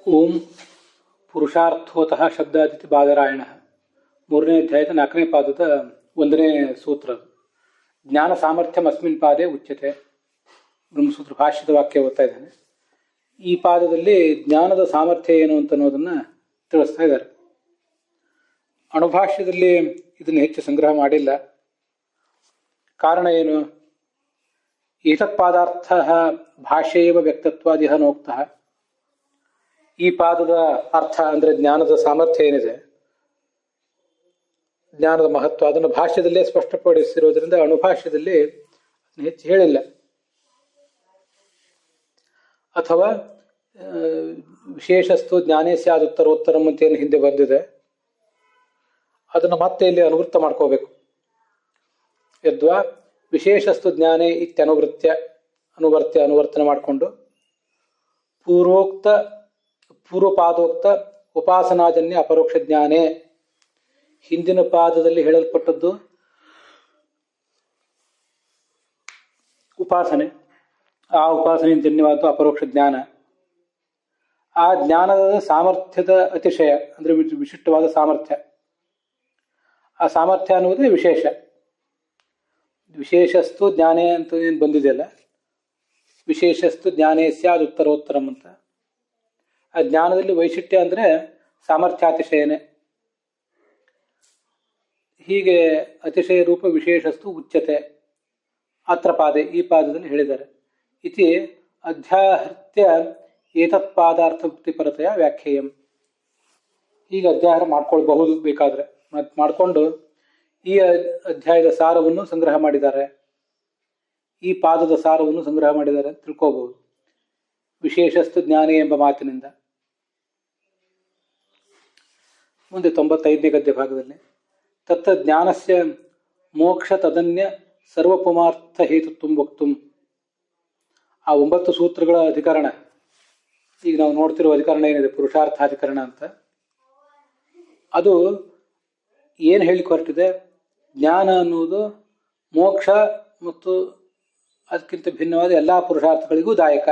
ಓಂ ಪುರುಷಾರ್ಥೋತಃ ಶಬ್ದಾದಿತಿ ಬಾದರಾಯಣ ಮೂರನೇ ಅಧ್ಯಾಯದ 4ನೇ ಪಾದದ 1ನೇ ಸೂತ್ರ. ಜ್ಞಾನ ಸಾಮರ್ಥ್ಯಂ ಅಸ್ಮಿನ್ ಪಾದೆ ಉಚ್ಯತೆ. ಬ್ರಹ್ಮಸೂತ್ರ ಭಾಷ್ಯದ ವಾಕ್ಯ ಓದ್ತಾ ಇದ್ದಾನೆ. ಈ ಪಾದದಲ್ಲಿ ಜ್ಞಾನದ ಸಾಮರ್ಥ್ಯ ಏನು ಅಂತ ಅನ್ನೋದನ್ನ ತಿಳಿಸ್ತಾ ಇದ್ದಾರೆ. ಅಣುಭಾಷ್ಯದಲ್ಲಿ ಇದನ್ನು ಹೆಚ್ಚು ಸಂಗ್ರಹ ಮಾಡಿಲ್ಲ. ಕಾರಣ ಏನು? ಏತತ್ ಪಾದಾರ್ಥ ಭಾಷ್ಯೇವ ವ್ಯಕ್ತತ್ವಾದಿಹ ನೋಕ್ತಃ. ಈ ಪಾದದ ಅರ್ಥ ಅಂದ್ರೆ ಜ್ಞಾನದ ಸಾಮರ್ಥ್ಯ ಏನಿದೆ, ಜ್ಞಾನದ ಮಹತ್ವ, ಅದನ್ನು ಭಾಷ್ಯದಲ್ಲೇ ಸ್ಪಷ್ಟಪಡಿಸಿರೋದ್ರಿಂದ ಅಣುಭಾಷ್ಯದಲ್ಲಿ ಹೆಚ್ಚು ಹೇಳಿಲ್ಲ. ಅಥವಾ ವಿಶೇಷಸ್ತು ಜ್ಞಾನೇ ಸ್ಯಾದುತ್ತರೋತ್ತರಂ ಅಂತ ಏನು ಹಿಂದೆ ಬಂದಿದೆ, ಅದನ್ನು ಮತ್ತೆ ಇಲ್ಲಿ ಅನುವೃತ್ತ ಮಾಡ್ಕೋಬೇಕು. ಯದ್ವಾ ವಿಶೇಷಸ್ತು ಜ್ಞಾನೇ ಅನುವರ್ತನೆ ಮಾಡಿಕೊಂಡು ಪೂರ್ವಪಾದೋಕ್ತ ಉಪಾಸನಾಜನ್ಯ ಅಪರೋಕ್ಷ ಜ್ಞಾನೇ, ಹಿಂದಿನ ಪಾದದಲ್ಲಿ ಹೇಳಲ್ಪಟ್ಟದ್ದು ಉಪಾಸನೆ, ಆ ಉಪಾಸನೆಯಂಜನ್ಯವಾದ ಅಪರೋಕ್ಷ ಜ್ಞಾನ. ಆ ಜ್ಞಾನದ ಸಾಮರ್ಥ್ಯದ ಅತಿಶಯ ಅಂದ್ರೆ ವಿಶಿಷ್ಟವಾದ ಸಾಮರ್ಥ್ಯ. ಆ ಸಾಮರ್ಥ್ಯ ಅನ್ನುವುದೇ ವಿಶೇಷ. ವಿಶೇಷಸ್ತು ಜ್ಞಾನೇ ಅಂತ ಏನು ಬಂದಿದೆಯಲ್ಲ, ವಿಶೇಷಸ್ತು ಜ್ಞಾನೇ ಸ್ಯಾದ್ ಉತ್ತರೋತ್ತರಂ ಅಂತ. ಆ ಜ್ಞಾನದಲ್ಲಿ ವೈಶಿಷ್ಟ್ಯ ಅಂದ್ರೆ ಸಾಮರ್ಥ್ಯಾತಿಶಯನೇ. ಹೀಗೆ ಅತಿಶಯ ರೂಪ ವಿಶೇಷಸ್ತು ಉಚ್ಯತೆ ಅತ್ರ ಪಾದೆ, ಈ ಪಾದದಲ್ಲಿ ಹೇಳಿದ್ದಾರೆ. ಇತಿ ಅಧ್ಯಾಹೃತ್ಯ ಏತತ್ ಪಾದಾರ್ಥ ಮುಕ್ತಿಪರತೆಯ ವ್ಯಾಖ್ಯೇಯಂ. ಹೀಗೆ ಅಧ್ಯಾಹಾರ ಮಾಡ್ಕೊಳ್ಬಹುದು ಬೇಕಾದ್ರೆ. ಮಾಡಿಕೊಂಡು ಈ ಅಧ್ಯಾಯದ ಸಾರವನ್ನು ಸಂಗ್ರಹ ಮಾಡಿದ್ದಾರೆ, ಈ ಪಾದದ ಸಾರವನ್ನು ಸಂಗ್ರಹ ಮಾಡಿದ್ದಾರೆ ಅಂತ ತಿಳ್ಕೋಬಹುದು ವಿಶೇಷಸ್ತು ಜ್ಞಾನೇ ಎಂಬ ಮಾತಿನಿಂದ. ಮುಂದೆ 95ನೇ ಗದ್ಯ ಭಾಗದಲ್ಲಿ ತತ್ತ ಜ್ಞಾನಸ್ಯ ಮೋಕ್ಷ ತದನ್ಯ ಸರ್ವಪುಮಾರ್ಥ ಹೇತುತ್ವಂ ವಕ್ತುಂ. ಆ 9 ಸೂತ್ರಗಳ ಅಧಿಕರಣ, ಈಗ ನಾವು ನೋಡ್ತಿರುವ ಅಧಿಕರಣ ಏನಿದೆ ಪುರುಷಾರ್ಥಾಧಿಕರಣ ಅಂತ, ಅದು ಏನು ಹೇಳಿಕ್ಕೆ ಹೊರಟಿದೆ? ಜ್ಞಾನ ಅನ್ನುವುದು ಮೋಕ್ಷ ಮತ್ತು ಅದಕ್ಕಿಂತ ಭಿನ್ನವಾದ ಎಲ್ಲ ಪುರುಷಾರ್ಥಗಳಿಗೂ ದಾಯಕ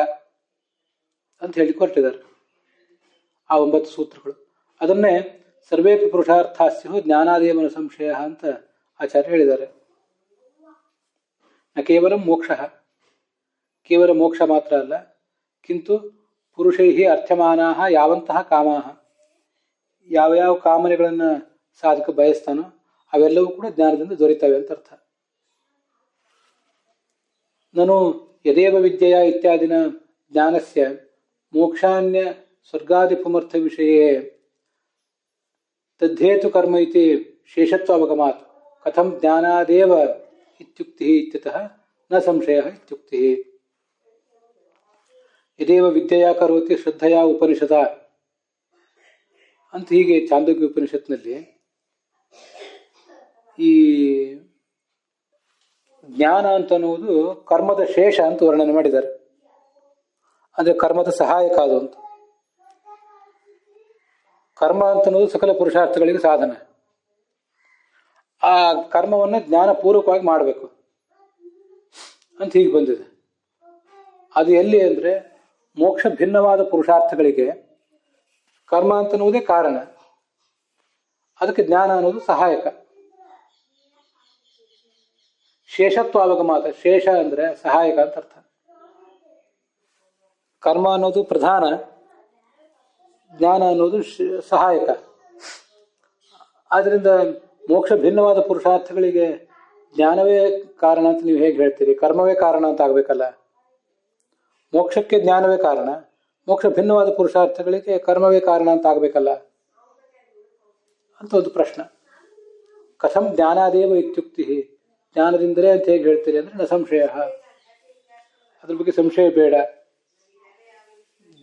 ಅಂತ ಹೇಳಿಕ್ಕೆ ಹೊರಟಿದ್ದಾರೆ ಆ 9 ಸೂತ್ರಗಳು. ಅದನ್ನೇ ಸರ್ವೇಪಿ ಪುರುಷಾರ್ಥಾಸ್ಯು ಜ್ಞಾನಾದೇವನ ಸಂಶಯ ಅಂತ ಆಚಾರ್ಯ ಹೇಳಿದ್ದಾರೆ. ನ ಕೇವಲ ಮೋಕ್ಷ, ಕೇವಲ ಮೋಕ್ಷ ಮಾತ್ರ ಅಲ್ಲ, ಕಿಂತು ಪುರುಷೈ ಅರ್ಥಮಾನಾ ಯಾವಂತಹ ಕಾಮಾ, ಯಾವ್ಯಾವ ಕಾಮನೆಗಳನ್ನು ಸಾಧಕ ಬಯಸ್ತಾನೋ ಅವೆಲ್ಲವೂ ಕೂಡ ಜ್ಞಾನದಿಂದ ದೊರೀತವೆ ಅಂತ ಅರ್ಥ. ನಾನು ಯದೇವ ವಿದ್ಯೆಯ ಇತ್ಯಾದಿನ ಜ್ಞಾನಸ್ಯ ಮೋಕ್ಷಾನ್ಯ ಸ್ವರ್ಗಾದಿ ಪುಮರ್ಥ ವಿಷಯೇ ತದ್ದೇತು ಕರ್ಮ ಇತಿ ಶೇಷತ್ವ ಅವಗಮಾತ್ ಕಥಂ ಜ್ಞಾನಾದೇವ ಇತ್ಯುಕ್ತಿ ಇತ್ಯತಃ ನ ಸಂಶಯ ಇತ್ಯುಕ್ತಿ. ಯದೇವ ವಿದ್ಯೆಯ ಕರೋತಿ ಶ್ರದ್ಧೆಯ ಉಪನಿಷದ ಅಂತ ಹೀಗೆ ಚಾಂದೋಗ್ಯ ಉಪನಿಷತ್ನಲ್ಲಿ ಈ ಜ್ಞಾನ ಅಂತ ಅನ್ನುವುದು ಕರ್ಮದ ಶೇಷ ಅಂತ ವರ್ಣನೆ ಮಾಡಿದ್ದಾರೆ. ಅಂದ್ರೆ ಕರ್ಮದ ಸಹಾಯಕ ಅದು ಅಂತ. ಕರ್ಮ ಅಂತ ಅನ್ನೋದು ಸಕಲ ಪುರುಷಾರ್ಥಗಳಿಗೆ ಸಾಧನ. ಆ ಕರ್ಮವನ್ನು ಜ್ಞಾನಪೂರ್ವಕವಾಗಿ ಮಾಡಬೇಕು ಅಂತ ಹೀಗೆ ಬಂದಿದೆ. ಅದು ಎಲ್ಲಿ ಅಂದ್ರೆ ಮೋಕ್ಷ ಭಿನ್ನವಾದ ಪುರುಷಾರ್ಥಗಳಿಗೆ ಕರ್ಮ ಅಂತ ಅನ್ನುವುದೇ ಕಾರಣ, ಅದಕ್ಕೆ ಜ್ಞಾನ ಅನ್ನೋದು ಸಹಾಯಕ. ಶೇಷತ್ವ ಅವಗಮಾತ, ಶೇಷ ಅಂದ್ರೆ ಸಹಾಯಕ ಅಂತ ಅರ್ಥ. ಕರ್ಮ ಅನ್ನೋದು ಪ್ರಧಾನ, ಜ್ಞಾನ ಅನ್ನೋದು ಸಹಾಯಕ. ಆದ್ರಿಂದ ಮೋಕ್ಷ ಭಿನ್ನವಾದ ಪುರುಷಾರ್ಥಗಳಿಗೆ ಜ್ಞಾನವೇ ಕಾರಣ ಅಂತ ನೀವು ಹೇಗೆ ಹೇಳ್ತೀರಿ? ಕರ್ಮವೇ ಕಾರಣ ಅಂತ ಆಗ್ಬೇಕಲ್ಲ. ಮೋಕ್ಷಕ್ಕೆ ಜ್ಞಾನವೇ ಕಾರಣ, ಮೋಕ್ಷ ಭಿನ್ನವಾದ ಪುರುಷಾರ್ಥಗಳಿಗೆ ಕರ್ಮವೇ ಕಾರಣ ಅಂತ ಆಗ್ಬೇಕಲ್ಲ ಅಂತ ಒಂದು ಪ್ರಶ್ನೆ. ಕಥಂ ಜ್ಞಾನಾದೇವ ಇತ್ಯುಕ್ತಿ, ಜ್ಞಾನದಿಂದಲೇ ಅಂತ ಹೇಗೆ ಹೇಳ್ತೀರಿ ಅಂದ್ರೆ ನ ಸಂಶಯ, ಅದ್ರ ಬಗ್ಗೆ ಸಂಶಯ ಬೇಡ.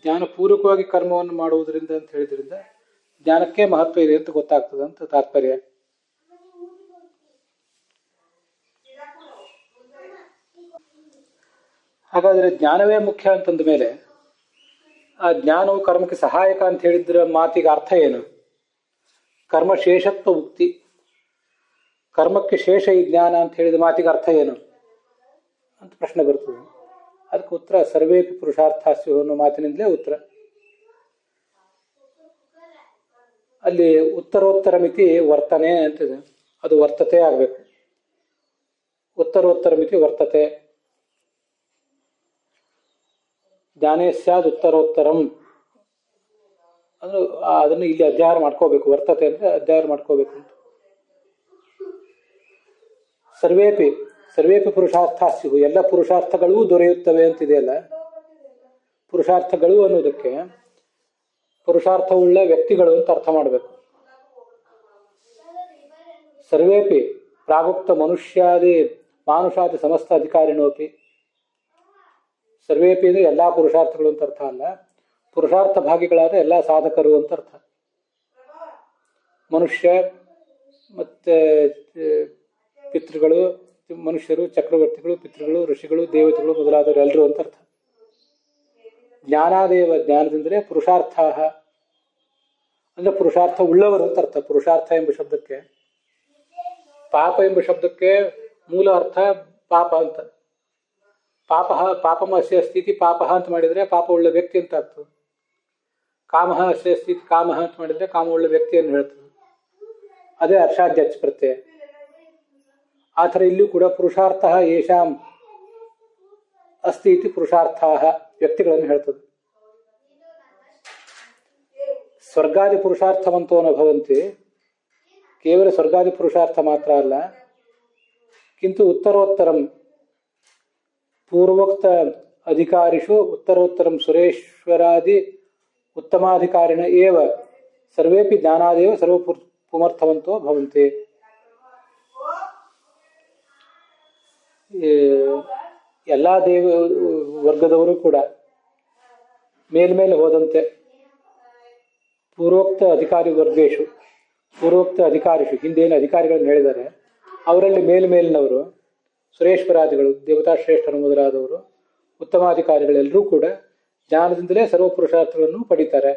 ಜ್ಞಾನಪೂರ್ವಕವಾಗಿ ಕರ್ಮವನ್ನು ಮಾಡುವುದರಿಂದ ಅಂತ ಹೇಳಿದ್ರಿಂದ ಜ್ಞಾನಕ್ಕೆ ಮಹತ್ವ ಇದೆ ಅಂತ ಗೊತ್ತಾಗ್ತದೆ ಅಂತ ತಾತ್ಪರ್ಯ. ಹಾಗಾದ್ರೆ ಜ್ಞಾನವೇ ಮುಖ್ಯ ಅಂತಂದ ಮೇಲೆ ಆ ಜ್ಞಾನವು ಕರ್ಮಕ್ಕೆ ಸಹಾಯಕ ಅಂತ ಹೇಳಿದ್ರ ಮಾತಿಗೆ ಅರ್ಥ ಏನು? ಕರ್ಮ ಶೇಷತ್ವ ಉಕ್ತಿ, ಕರ್ಮಕ್ಕೆ ಶೇಷ ಈ ಜ್ಞಾನ ಅಂತ ಹೇಳಿದ ಮಾತಿಗೆ ಅರ್ಥ ಏನು ಅಂತ ಪ್ರಶ್ನೆ ಬರ್ತದೆ. ಅದಕ್ಕೆ ಉತ್ತರ ಸರ್ವೇಪಿ ಪುರುಷಾರ್ಥಾಸ್ಯು ಅನ್ನೋ ಮಾತಿನಿಂದಲೇ ಉತ್ತರ. ಅಲ್ಲಿ ಉತ್ತರೋತ್ತರ ಮಿತಿ ವರ್ತನೆ ಅಂತಿದೆ, ಅದು ವರ್ತತೆ ಆಗಬೇಕು. ಉತ್ತರೋತ್ತರ ಮಿತಿ ವರ್ತತೆ. ಜ್ಞಾನೇ ಸ್ಯಾದ್ ಉತ್ತರೋತ್ತರಂ ಅಂದ್ರೆ ಅದನ್ನು ಇಲ್ಲಿ ಅಧ್ಯಯನ ಮಾಡ್ಕೋಬೇಕು. ವರ್ತತೆ ಅಂದ್ರೆ ಅಧ್ಯಯನ ಮಾಡ್ಕೋಬೇಕು ಅಂತ. ಸರ್ವೇಪಿ ಸರ್ವೇಪಿ ಪುರುಷಾರ್ಥ ಸ್ಯು, ಎಲ್ಲ ಪುರುಷಾರ್ಥಗಳೂ ದೊರೆಯುತ್ತವೆ ಅಂತಿದೆಯಲ್ಲ. ಪುರುಷಾರ್ಥಗಳು ಅನ್ನೋದಕ್ಕೆ ಪುರುಷಾರ್ಥವುಳ್ಳ ವ್ಯಕ್ತಿಗಳು ಅಂತ ಅರ್ಥ ಮಾಡಬೇಕು. ಸರ್ವೇಪಿ ಪ್ರಾಗುಕ್ತ ಮನುಷ್ಯಾದಿ ಮಾನುಷಾದಿ ಸಮಸ್ತ ಅಧಿಕಾರಿಣೋಪಿ. ಸರ್ವೇಪಿ ಅಂದ್ರೆ ಎಲ್ಲಾ ಪುರುಷಾರ್ಥಗಳು ಅಂತ ಅರ್ಥ ಅಲ್ಲ, ಪುರುಷಾರ್ಥ ಭಾಗಿಗಳಾದ ಎಲ್ಲಾ ಸಾಧಕರು ಅಂತ ಅರ್ಥ. ಮನುಷ್ಯ ಮತ್ತೆ ಪಿತೃಗಳು, ಮನುಷ್ಯರು, ಚಕ್ರವರ್ತಿಗಳು, ಪಿತೃಗಳು, ಋಷಿಗಳು, ದೇವತೆಗಳು ಮೊದಲಾದವರು ಎಲ್ಲರೂ ಅಂತ ಅರ್ಥ. ಜ್ಞಾನಾದೇವ, ಜ್ಞಾನದಿಂದಲೇ ಪುರುಷಾರ್ಥ ಅಂದ್ರೆ ಪುರುಷಾರ್ಥ ಉಳ್ಳವರು ಅಂತ ಅರ್ಥ. ಪುರುಷಾರ್ಥ ಎಂಬ ಶಬ್ದಕ್ಕೆ, ಪಾಪ ಎಂಬ ಶಬ್ದಕ್ಕೆ ಮೂಲ ಅರ್ಥ ಪಾಪ ಅಂತ. ಪಾಪಮ ಅಸ್ಯ ಸ್ಥಿತಿ ಪಾಪ ಅಂತ ಮಾಡಿದ್ರೆ ಪಾಪ ಉಳ್ಳ ವ್ಯಕ್ತಿ ಅಂತ ಆಗ್ತದೆ. ಕಾಮಹ ಅಸ್ಯ ಸ್ಥಿತಿ ಕಾಮಹ ಅಂತ ಮಾಡಿದ್ರೆ ಕಾಮ ಉಳ್ಳ ವ್ಯಕ್ತಿಯನ್ನು ಹೇಳ್ತದೆ. ಅದೇ ಅರ್ಷಾಧ್ಯಕ್ಷ ಪ್ರತ್ಯಯ. ಆ ಥರ ಇಲ್ಲೂ ಕೂಡ ಪುರುಷಾರ್ಥ ಯೇಷಾಂ ಅಸ್ತಿ ಇತಿ ಪುರುಷಾರ್ಥ ವ್ಯಕ್ತಿಗಳನ್ನು ಹೇಳ್ತದೆ. ಸ್ವರ್ಗಾದಿ ಪುರುಷಾರ್ಥವಂತೋ ನ ಭವಂತಿ, ಕೇವಲ ಸ್ವರ್ಗಾದಿ ಪುರುಷಾರ್ಥ ಮಾತ್ರ ಅಲ್ಲ, ಕಿಂತು ಉತ್ತರೋತ್ತರಂ ಪೂರ್ವೋಕ್ತ ಅಧಿಕಾರಿಷು ಉತ್ತರೋತ್ತರಂ ಸುರೇಶ್ವರಾದಿ ಉತ್ತಮಾಧಿಕಾರಿಣ ಏವ ಸರ್ವೇಪಿ ಜ್ಞಾನಾದೇವ ಸರ್ವ ಪುಮರ್ಥವಂತೋ ಭವಂತಿ. ಎಲ್ಲಾ ದೇವ ವರ್ಗದವರು ಕೂಡ ಮೇಲ್ಮೇಲೆ ಹೋದಂತೆ ಪೂರ್ವೋಕ್ತ ಅಧಿಕಾರಿ ವರ್ಗೇಶು, ಪೂರ್ವೋಕ್ತ ಅಧಿಕಾರಿಷು, ಹಿಂದೇನು ಅಧಿಕಾರಿಗಳನ್ನು ಹೇಳಿದ್ದಾರೆ ಅವರಲ್ಲಿ ಮೇಲ್ಮೇಲಿನವರು, ಸುರೇಶ್ವರಾದಿಗಳು ದೇವತಾ ಶ್ರೇಷ್ಠರು ಮೊದಲಾದವರು, ಉತ್ತಮಾಧಿಕಾರಿಗಳೆಲ್ಲರೂ ಕೂಡ ಜ್ಞಾನದಿಂದಲೇ ಸರ್ವ ಪುರುಷಾರ್ಥಗಳನ್ನು ಪಡೀತಾರೆ.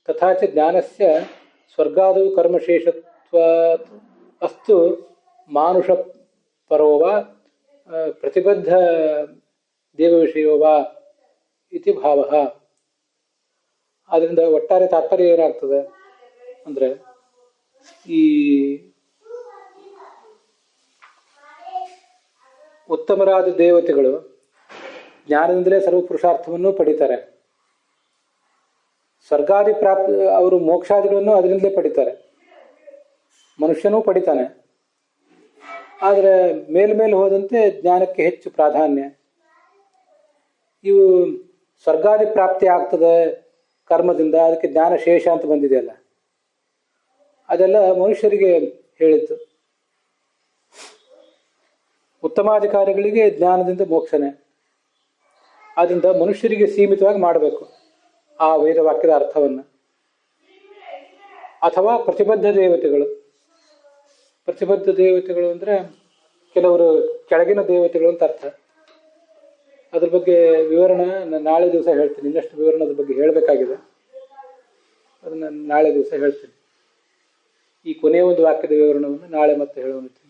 ತಥಾಚ ಜ್ಞಾನಸ್ಯ ಸ್ವರ್ಗಾದೌ ಕರ್ಮಶೇಷತ್ವ ಅಸ್ತು ಮಾನುಷ ಪರೋವ ಪ್ರತಿಬದ್ಧ ದೇವ ವಿಷಯೋವ ಇತಿ ಭಾವ. ಆದ್ದರಿಂದ ಒಟ್ಟಾರೆ ತಾತ್ಪರ್ಯ ಏನಾಗ್ತದೆ ಅಂದ್ರೆ, ಈ ಉತ್ತಮರಾದ ದೇವತೆಗಳು ಜ್ಞಾನದಿಂದಲೇ ಸರ್ವ ಪುರುಷಾರ್ಥವನ್ನು ಪಡಿತಾರೆ. ಸ್ವರ್ಗಾದಿ ಪ್ರಾಪ್ತಿ ಅವರು ಮೋಕ್ಷಾದಿಗಳನ್ನು ಅದರಿಂದಲೇ ಪಡಿತಾರೆ. ಮನುಷ್ಯನೂ ಪಡಿತಾನೆ, ಆದರೆ ಮೇಲ್ಮೇಲೆ ಹೋದಂತೆ ಜ್ಞಾನಕ್ಕೆ ಹೆಚ್ಚು ಪ್ರಾಧಾನ್ಯ. ಇವು ಸ್ವರ್ಗಾದಿ ಪ್ರಾಪ್ತಿ ಆಗ್ತದೆ ಕರ್ಮದಿಂದ, ಅದಕ್ಕೆ ಜ್ಞಾನ ಶೇಷ ಅಂತ ಬಂದಿದೆಯಲ್ಲ, ಅದೆಲ್ಲ ಮನುಷ್ಯರಿಗೆ ಹೇಳಿದ್ದು. ಉತ್ತಮಾಧಿಕಾರಿಗಳಿಗೆ ಜ್ಞಾನದಿಂದ ಮೋಕ್ಷನೆ. ಆದ್ದರಿಂದ ಮನುಷ್ಯರಿಗೆ ಸೀಮಿತವಾಗಿ ಮಾಡಬೇಕು ಆ ವೇದವಾಕ್ಯದ ಅರ್ಥವನ್ನು. ಅಥವಾ ಪ್ರತಿಬದ್ಧ ದೇವತೆಗಳು. ಪ್ರತಿಬದ್ಧ ದೇವತೆಗಳು ಅಂದರೆ ಕೆಲವರು ಕೆಳಗಿನ ದೇವತೆಗಳು ಅಂತ ಅರ್ಥ. ಅದ್ರ ಬಗ್ಗೆ ವಿವರಣೆ ನಾಳೆ ದಿವಸ ಹೇಳ್ತೀನಿ. ಇನ್ನಷ್ಟು ವಿವರಣೆ ಅದ್ರ ಬಗ್ಗೆ ಹೇಳಬೇಕಾಗಿದೆ, ಅದನ್ನು ನಾಳೆ ದಿವಸ ಹೇಳ್ತೀನಿ. ಈ ಕೊನೆಯ ಒಂದು ವಾಕ್ಯದ ವಿವರಣವನ್ನು ನಾಳೆ ಮತ್ತೆ ಹೇಳುವಂತೆ.